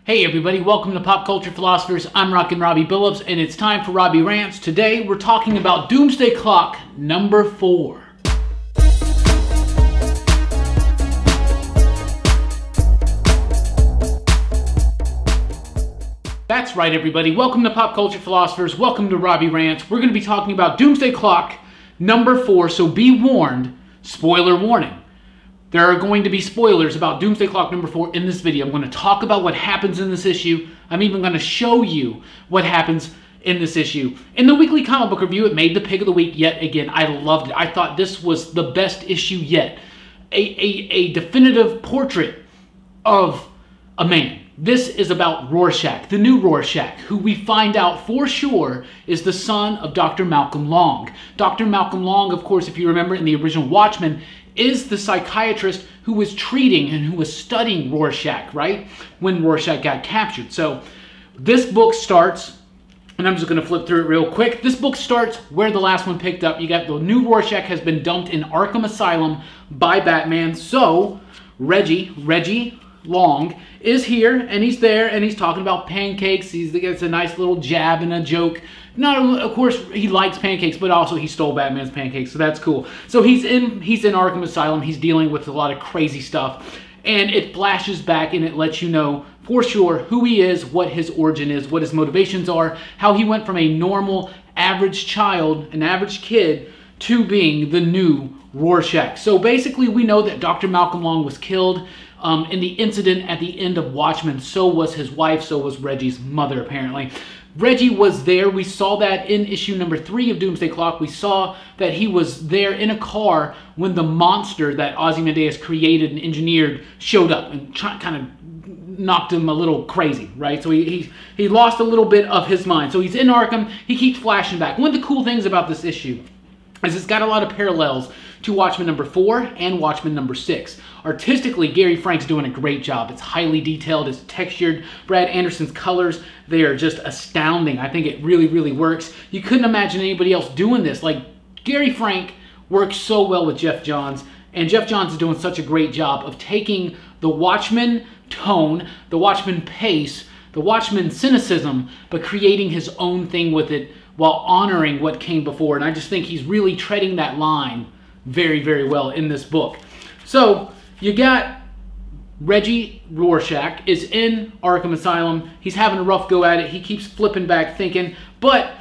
Hey everybody, welcome to Pop Culture Philosophers. I'm Rockin' Robbie Billups, and it's time for Robbie Rants. Today we're talking about Doomsday Clock number 4. That's right everybody, welcome to Pop Culture Philosophers, welcome to Robbie Rants. We're going to be talking about Doomsday Clock number 4, so be warned, spoiler warning. There are going to be spoilers about Doomsday Clock number 4 in this video. I'm going to talk about what happens in this issue. I'm even going to show you what happens in this issue. In the weekly comic book review, it made the pick of the week yet again. I loved it. I thought this was the best issue yet. A definitive portrait of a man. This is about Rorschach, the new Rorschach, who we find out for sure is the son of Dr. Malcolm Long. Dr. Malcolm Long, of course, if you remember in the original Watchmen, is the psychiatrist who was treating and who was studying Rorschach, right? When Rorschach got captured. So this book starts, and I'm just going to flip through it real quick. This book starts where the last one picked up. You got the new Rorschach has been dumped in Arkham Asylum by Batman. So Reggie Long is here, and he's there, and he's talking about pancakes. He gets a nice little jab and a joke. Not, of course, he likes pancakes, but also he stole Batman's pancakes, so that's cool. So he's in Arkham Asylum. He's dealing with a lot of crazy stuff, and it flashes back, and it lets you know for sure who he is, what his origin is, what his motivations are, how he went from a normal, average child, an average kid, to being the new Rorschach. So basically, we know that Dr. Malcolm Long was killed in the incident at the end of Watchmen. So was his wife, so was Reggie's mother, apparently. Reggie was there. We saw that in issue number 3 of Doomsday Clock. We saw that he was there in a car when the monster that Ozymandias created and engineered showed up and kind of knocked him a little crazy, right? So he lost a little bit of his mind. So he's in Arkham. He keeps flashing back. One of the cool things about this issue is it's got a lot of parallels to Watchmen number 4 and Watchmen number 6. Artistically, Gary Frank's doing a great job. It's highly detailed, it's textured. Brad Anderson's colors, they are just astounding. I think it really, really works. You couldn't imagine anybody else doing this. Like, Gary Frank works so well with Geoff Johns, and Geoff Johns is doing such a great job of taking the Watchmen tone, the Watchmen pace, the Watchmen cynicism, but creating his own thing with it while honoring what came before. And I just think he's really treading that line very, very well in this book. So you got Reggie Rorschach is in Arkham Asylum. He's having a rough go at it. He keeps flipping back, thinking. But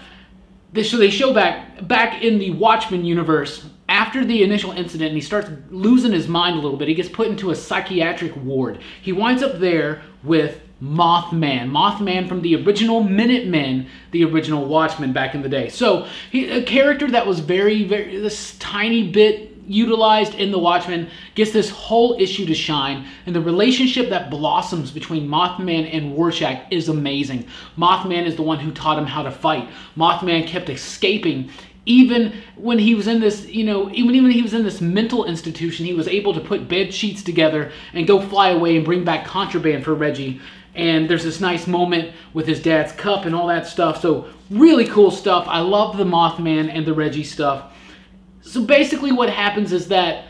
so they show back in the Watchmen universe after the initial incident, and he starts losing his mind a little bit. He gets put into a psychiatric ward. He winds up there with Mothman from the original Minutemen, the original Watchmen back in the day. So a character that was very, this tiny bit utilized in the Watchmen gets this whole issue to shine, and the relationship that blossoms between Mothman and Rorschach is amazing. Mothman is the one who taught him how to fight. Mothman kept escaping. Even when he was in this, even when he was in this mental institution, he was able to put bed sheets together and go fly away and bring back contraband for Reggie. And there's this nice moment with his dad's cup and all that stuff. So really cool stuff. I love the Mothman and the Reggie stuff. So basically what happens is that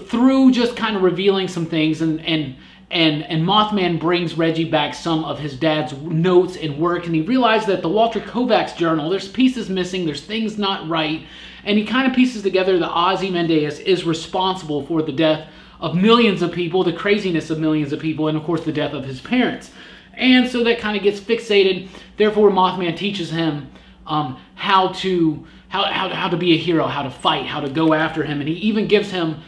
through just kind of revealing some things and Mothman brings Reggie back some of his dad's notes and work, and he realized that the Walter Kovacs journal, there's pieces missing, there's things not right, and he kind of pieces together that Ozymandias is responsible for the death of millions of people, the craziness of millions of people, and of course the death of his parents. And so that kind of gets fixated. Therefore, Mothman teaches him how to be a hero, how to fight, how to go after him, and he even gives him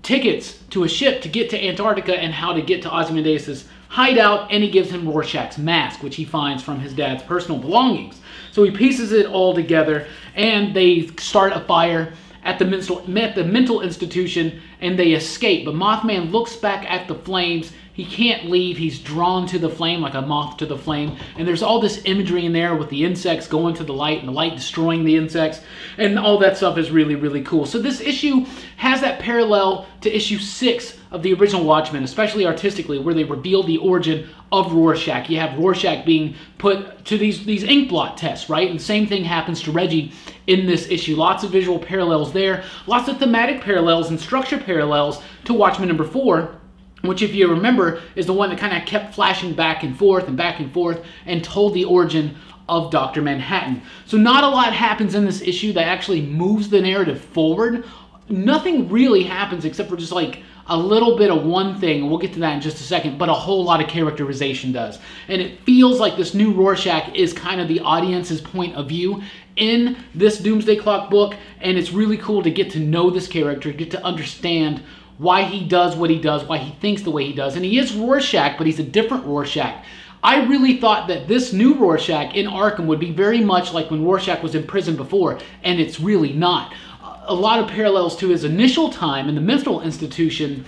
tickets to a ship to get to Antarctica and how to get to Ozymandias' hideout, and he gives him Rorschach's mask, which he finds from his dad's personal belongings. So he pieces it all together, and they start a fire at the mental institution, and they escape. But Mothman looks back at the flames. He can't leave. He's drawn to the flame like a moth to the flame. And there's all this imagery in there with the insects going to the light and the light destroying the insects. And all that stuff is really, really cool. So this issue has that parallel to issue 6 of the original Watchmen, especially artistically, where they reveal the origin of Rorschach. You have Rorschach being put to these ink blot tests, right? And same thing happens to Reggie in this issue. Lots of visual parallels there. Lots of thematic parallels and structure parallels to Watchmen number 4. which, if you remember, is the one that kind of kept flashing back and forth and told the origin of Dr. Manhattan. So not a lot happens in this issue that actually moves the narrative forward. Nothing really happens except for just like a little bit of one thing, and we'll get to that in just a second, but a whole lot of characterization does. And it feels like this new Rorschach is kind of the audience's point of view in this Doomsday Clock book, and it's really cool to get to know this character, get to understand why he does what he does, why he thinks the way he does. And he is Rorschach, but he's a different Rorschach. I really thought that this new Rorschach in Arkham would be very much like when Rorschach was in prison before, and it's really not. A lot of parallels to his initial time in the mental institution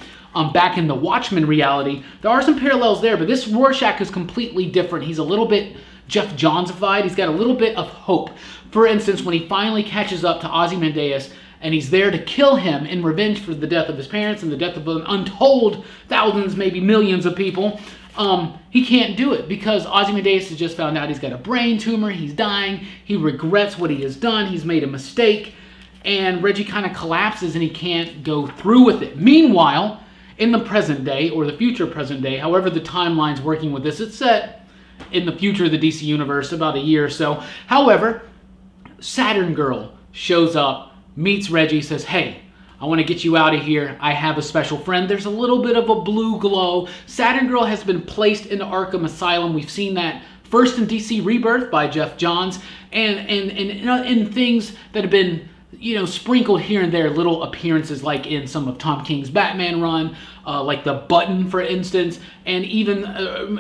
back in the Watchmen reality. There are some parallels there, but this Rorschach is completely different. He's a little bit Geoff Johns-ified. He's got a little bit of hope. For instance, when he finally catches up to Ozymandias and he's there to kill him in revenge for the death of his parents and the death of untold thousands, maybe millions of people, he can't do it because Ozymandias has just found out he's got a brain tumor, he's dying, he regrets what he has done, he's made a mistake, and Reggie kind of collapses and he can't go through with it. Meanwhile, in the present day, or the future present day, however the timeline's working with this, it's set in the future of the DC Universe, about a year or so. However, Saturn Girl shows up, meets Reggie, says, hey, I want to get you out of here. I have a special friend. There's a little bit of a blue glow. Saturn Girl has been placed into Arkham Asylum. We've seen that first in DC Rebirth by Geoff Johns, and in things that have been, you know, sprinkled here and there, little appearances like in some of Tom King's Batman run, like the Button, for instance, and even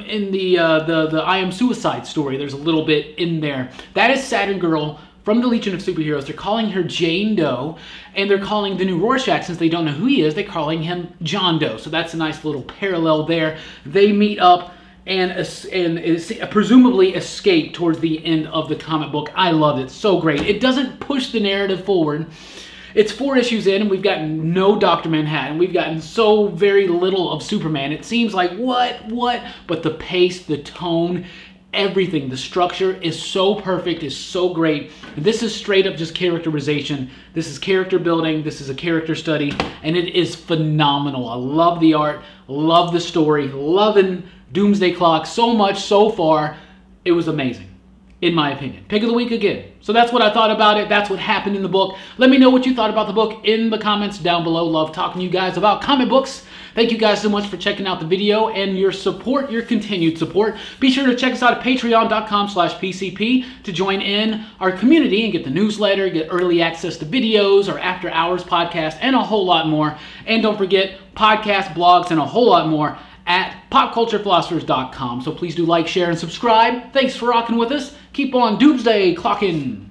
in the I Am Suicide story, there's a little bit in there. That is Saturn Girl from the Legion of Superheroes. They're calling her Jane Doe, and they're calling the new Rorschach, since they don't know who he is, they're calling him John Doe. So that's a nice little parallel there. They meet up and presumably escape towards the end of the comic book. I love it. So great. It doesn't push the narrative forward. It's 4 issues in, and we've gotten no Dr. Manhattan. We've gotten so very little of Superman. It seems like, what? But the pace, the tone, everything, the structure is so perfect, is so great. This is straight up just characterization. This is character building. This is a character study, and it is phenomenal. I love the art, love the story, loving Doomsday Clock so much so far. It was amazing, in my opinion. Pick of the week again. So that's what I thought about it. That's what happened in the book. Let me know what you thought about the book in the comments down below. Love talking to you guys about comic books. Thank you guys so much for checking out the video and your support, your continued support. Be sure to check us out at patreon.com/PCP to join in our community and get the newsletter, get early access to videos, our after hours podcast, and a whole lot more. And don't forget podcasts, blogs, and a whole lot more at popculturephilosophers.com. So please do like, share, and subscribe. Thanks for rocking with us. Keep on Doomsday Clocking.